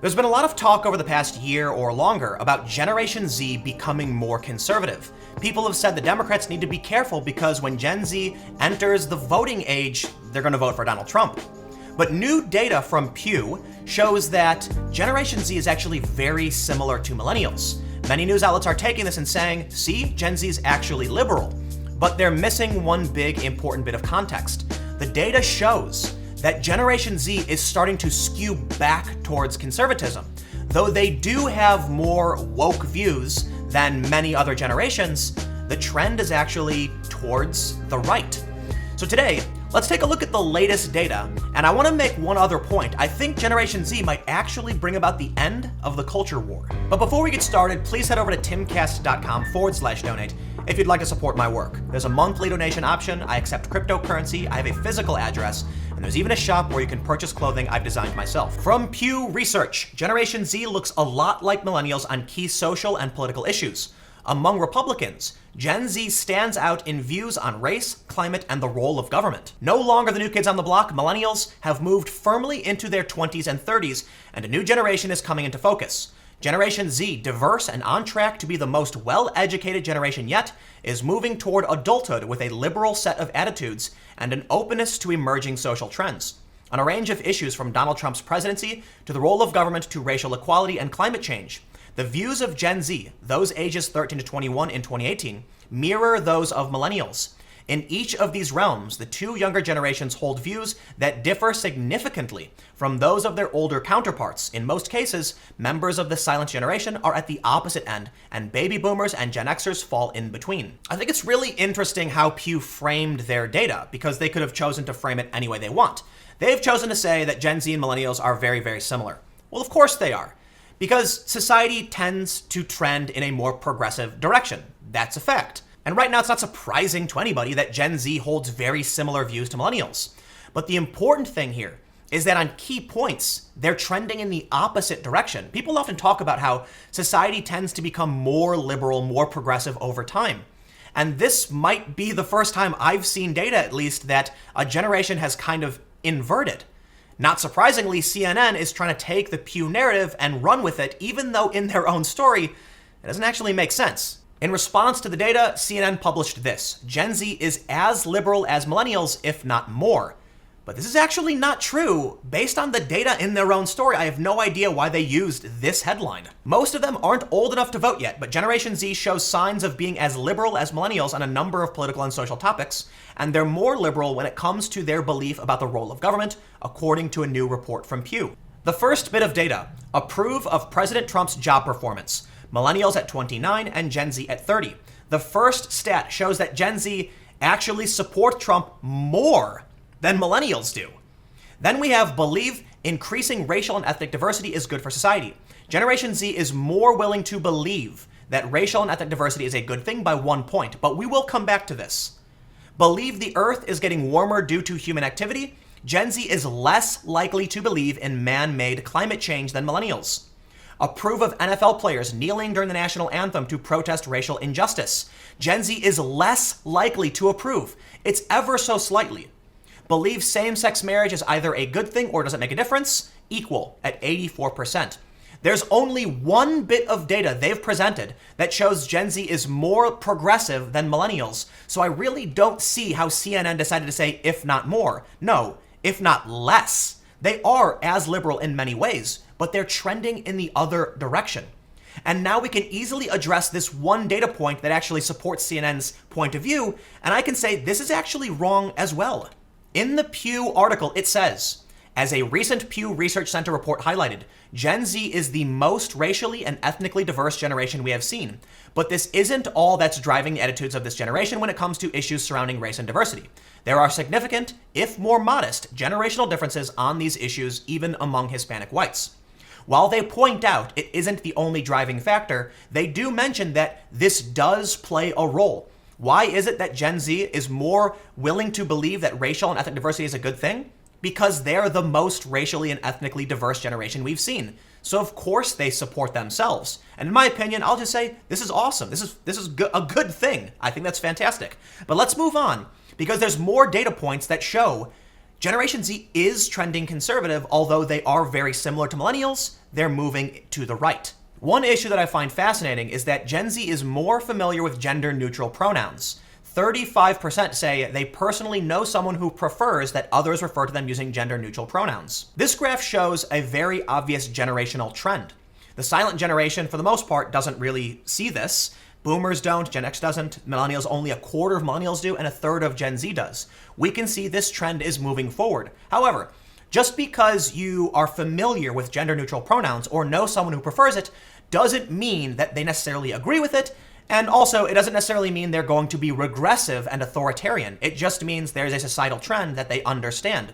There's been a lot of talk over the past year or longer about Generation Z becoming more conservative. People have said the Democrats need to be careful because when Gen Z enters the voting age, they're going to vote for Donald Trump. But new data from Pew shows that Generation Z is actually very similar to millennials. Many news outlets are taking this and saying, see, Gen Z is actually liberal. But they're missing one big important bit of context. The data shows that Generation Z is starting to skew back towards conservatism. Though they do have more woke views than many other generations, the trend is actually towards the right. So today, let's take a look at the latest data, and I want to make one other point. I think Generation Z might actually bring about the end of the culture war. But before we get started, please head over to timcast.com/donate if you'd like to support my work. There's a monthly donation option, I accept cryptocurrency, I have a physical address, and there's even a shop where you can purchase clothing I've designed myself. From Pew Research, Generation Z looks a lot like millennials on key social and political issues. Among Republicans, Gen Z stands out in views on race, climate, and the role of government. No longer the new kids on the block, millennials have moved firmly into their 20s and 30s, and a new generation is coming into focus. Generation Z, diverse and on track to be the most well-educated generation yet, is moving toward adulthood with a liberal set of attitudes and an openness to emerging social trends. On a range of issues from Donald Trump's presidency to the role of government to racial equality and climate change, the views of Gen Z, those ages 13 to 21 in 2018, mirror those of millennials. In each of these realms, the two younger generations hold views that differ significantly from those of their older counterparts. In most cases, members of the silent generation are at the opposite end, and baby boomers and Gen Xers fall in between. I think it's really interesting how Pew framed their data, because they could have chosen to frame it any way they want. They've chosen to say that Gen Z and millennials are very, very similar. Well, of course they are, because society tends to trend in a more progressive direction. That's a fact. And right now, it's not surprising to anybody that Gen Z holds very similar views to millennials. But the important thing here is that on key points, they're trending in the opposite direction. People often talk about how society tends to become more liberal, more progressive over time. And this might be the first time I've seen data, at least, that a generation has kind of inverted. Not surprisingly, CNN is trying to take the Pew narrative and run with it, even though in their own story, it doesn't actually make sense. In response to the data, CNN published this: Gen Z is as liberal as millennials, if not more. But this is actually not true. Based on the data in their own story, I have no idea why they used this headline. Most of them aren't old enough to vote yet, but Generation Z shows signs of being as liberal as millennials on a number of political and social topics, and they're more liberal when it comes to their belief about the role of government, according to a new report from Pew. The first bit of data: approve of President Trump's job performance. Millennials at 29 and Gen Z at 30. The first stat shows that Gen Z actually support Trump more than millennials do. Then we have believe increasing racial and ethnic diversity is good for society. Generation Z is more willing to believe that racial and ethnic diversity is a good thing by 1 point, but we will come back to this. Believe the Earth is getting warmer due to human activity. Gen Z is less likely to believe in man-made climate change than millennials. Approve of NFL players kneeling during the national anthem to protest racial injustice. Gen Z is less likely to approve. It's ever so slightly. Believe same-sex marriage is either a good thing or doesn't make a difference, equal at 84%. There's only one bit of data they've presented that shows Gen Z is more progressive than millennials, so I really don't see how CNN decided to say if not more. No, if not less. They are as liberal in many ways, but they're trending in the other direction. And now we can easily address this one data point that actually supports CNN's point of view, and I can say this is actually wrong as well. In the Pew article, it says, as a recent Pew Research Center report highlighted, Gen Z is the most racially and ethnically diverse generation we have seen. But this isn't all that's driving the attitudes of this generation when it comes to issues surrounding race and diversity. There are significant, if more modest, generational differences on these issues, even among Hispanic whites. While they point out it isn't the only driving factor, they do mention that this does play a role. Why is it that Gen Z is more willing to believe that racial and ethnic diversity is a good thing? Because they're the most racially and ethnically diverse generation we've seen. So of course they support themselves. And in my opinion, I'll just say this is awesome. This is a good thing. I think that's fantastic. But let's move on, because there's more data points that show Generation Z is trending conservative, although they are very similar to millennials, they're moving to the right. One issue that I find fascinating is that Gen Z is more familiar with gender-neutral pronouns. 35% say they personally know someone who prefers that others refer to them using gender-neutral pronouns. This graph shows a very obvious generational trend. The silent generation, for the most part, doesn't really see this. Boomers don't, Gen X doesn't, millennials, only a quarter of millennials do, and a third of Gen Z does. We can see this trend is moving forward. However, just because you are familiar with gender-neutral pronouns or know someone who prefers it doesn't mean that they necessarily agree with it, and also it doesn't necessarily mean they're going to be regressive and authoritarian. It just means there's a societal trend that they understand.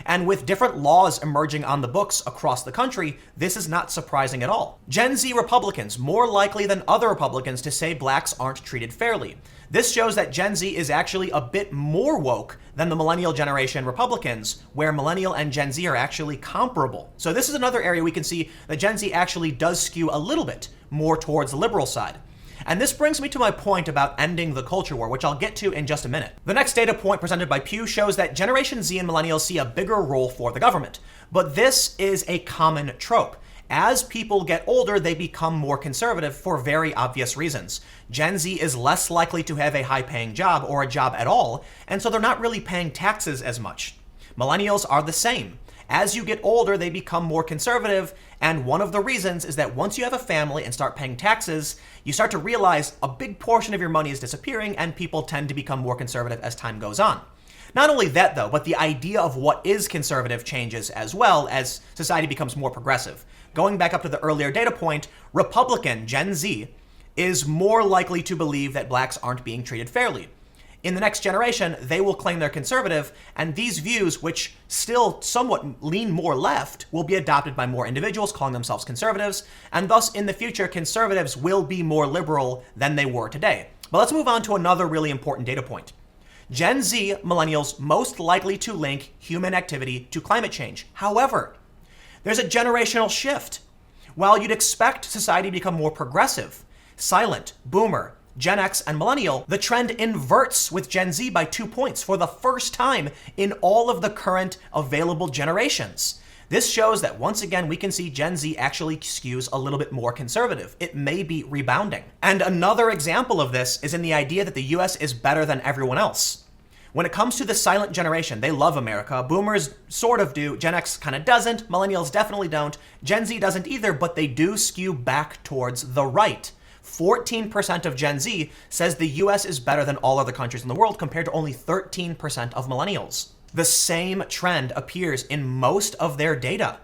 And with different laws emerging on the books across the country, this is not surprising at all. Gen Z Republicans more likely than other Republicans to say blacks aren't treated fairly. This shows that Gen Z is actually a bit more woke than the millennial generation Republicans, where millennial and Gen Z are actually comparable. So this is another area we can see that Gen Z actually does skew a little bit more towards the liberal side. And this brings me to my point about ending the culture war, which I'll get to in just a minute. The next data point presented by Pew shows that Generation Z and millennials see a bigger role for the government. But this is a common trope. As people get older, they become more conservative for very obvious reasons. Gen Z is less likely to have a high-paying job or a job at all, and so they're not really paying taxes as much. Millennials are the same. As you get older, they become more conservative, and one of the reasons is that once you have a family and start paying taxes, you start to realize a big portion of your money is disappearing, and people tend to become more conservative as time goes on. Not only that, though, but the idea of what is conservative changes as well as society becomes more progressive. Going back up to the earlier data point, Republican Gen Z is more likely to believe that blacks aren't being treated fairly. In the next generation, they will claim they're conservative, and these views, which still somewhat lean more left, will be adopted by more individuals calling themselves conservatives, and thus in the future, conservatives will be more liberal than they were today. But let's move on to another really important data point. Gen Z millennials most likely to link human activity to climate change. However, there's a generational shift. While you'd expect society to become more progressive, silent, boomer, Gen X, and millennial, the trend inverts with Gen Z by 2 points for the first time in all of the current available generations. This shows that once again, we can see Gen Z actually skews a little bit more conservative. It may be rebounding. And another example of this is in the idea that the US is better than everyone else. When it comes to the silent generation, they love America. Boomers sort of do. Gen X kind of doesn't. Millennials definitely don't. Gen Z doesn't either, but they do skew back towards the right. 14% of Gen Z says the US is better than all other countries in the world compared to only 13% of millennials. The same trend appears in most of their data.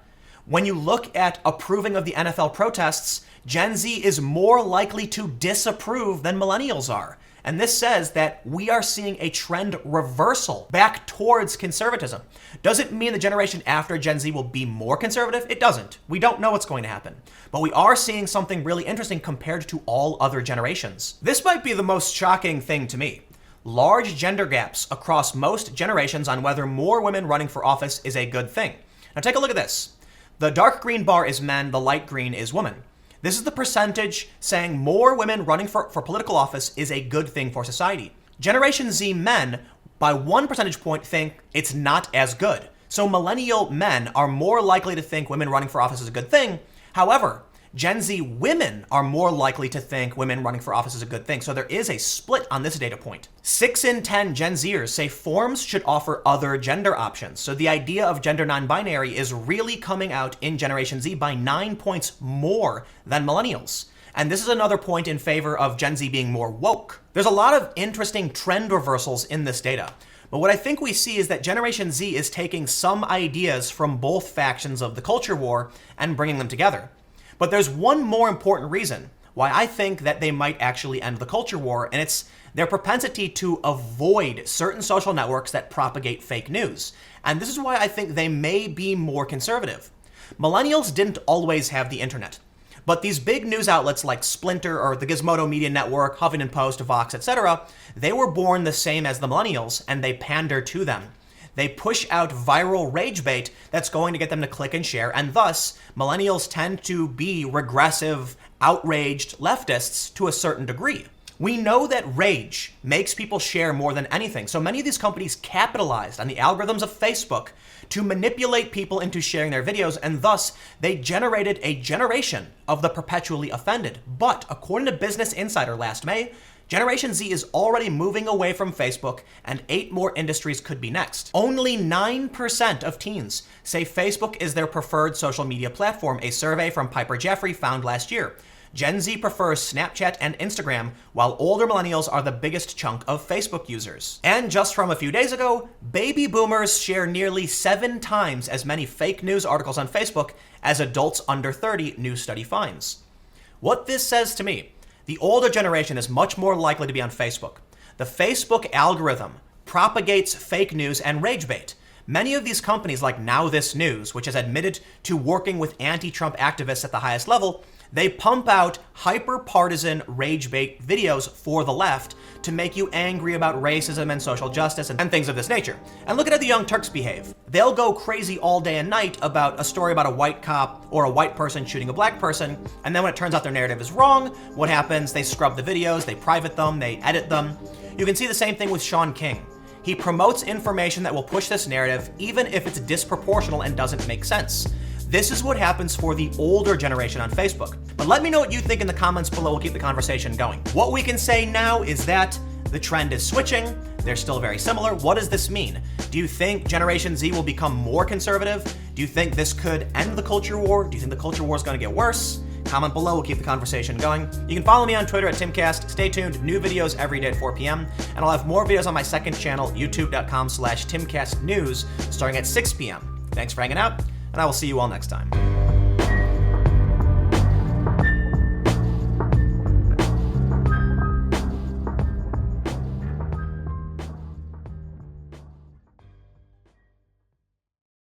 When you look at approving of the NFL protests, Gen Z is more likely to disapprove than millennials are. And this says that we are seeing a trend reversal back towards conservatism. Does it mean the generation after Gen Z will be more conservative? It doesn't. We don't know what's going to happen. But we are seeing something really interesting compared to all other generations. This might be the most shocking thing to me. Large gender gaps across most generations on whether more women running for office is a good thing. Now take a look at this. The dark green bar is men, the light green is women. This is the percentage saying more women running for political office is a good thing for society. Generation Z men, by 1 percentage point, think it's not as good. So millennial men are more likely to think women running for office is a good thing. However, Gen Z women are more likely to think women running for office is a good thing. So there is a split on this data point. 6 in 10 Gen Zers say forums should offer other gender options. So the idea of gender non-binary is really coming out in Generation Z by 9 points more than millennials. And this is another point in favor of Gen Z being more woke. There's a lot of interesting trend reversals in this data. But what I think we see is that Generation Z is taking some ideas from both factions of the culture war and bringing them together. But there's one more important reason why I think that they might actually end the culture war, and it's their propensity to avoid certain social networks that propagate fake news. And this is why I think they may be more conservative. Millennials didn't always have the internet, but these big news outlets like Splinter or the Gizmodo Media Network, Huffington Post, Vox, etc., they were born the same as the millennials, and they pander to them. They push out viral rage bait that's going to get them to click and share, and thus, millennials tend to be regressive, outraged leftists to a certain degree. We know that rage makes people share more than anything, so many of these companies capitalized on the algorithms of Facebook to manipulate people into sharing their videos, and thus they generated a generation of the perpetually offended. But according to Business Insider last May, Generation Z is already moving away from Facebook, and 8 more industries could be next. Only 9% of teens say Facebook is their preferred social media platform, a survey from Piper Jaffray found last year. Gen Z prefers Snapchat and Instagram, while older millennials are the biggest chunk of Facebook users. And just from a few days ago, baby boomers share nearly 7 times as many fake news articles on Facebook as adults under 30, new study finds. What this says to me, the older generation is much more likely to be on Facebook. The Facebook algorithm propagates fake news and rage bait. Many of these companies, like Now This News, which has admitted to working with anti-Trump activists at the highest level, they pump out hyper-partisan rage bait videos for the left to make you angry about racism and social justice and things of this nature. And look at how the Young Turks behave. They'll go crazy all day and night about a story about a white cop or a white person shooting a black person, and then when it turns out their narrative is wrong, what happens? They scrub the videos, they private them, they edit them. You can see the same thing with Sean King. He promotes information that will push this narrative, even if it's disproportional and doesn't make sense. This is what happens for the older generation on Facebook. But let me know what you think in the comments below. We'll keep the conversation going. What we can say now is that the trend is switching. They're still very similar. What does this mean? Do you think Generation Z will become more conservative? Do you think this could end the culture war? Do you think the culture war is going to get worse? Comment below. We'll keep the conversation going. You can follow me on Twitter at TimCast. Stay tuned. New videos every day at 4 p.m. And I'll have more videos on my second channel, youtube.com/TimCastNews, starting at 6 p.m. Thanks for hanging out, and I will see you all next time.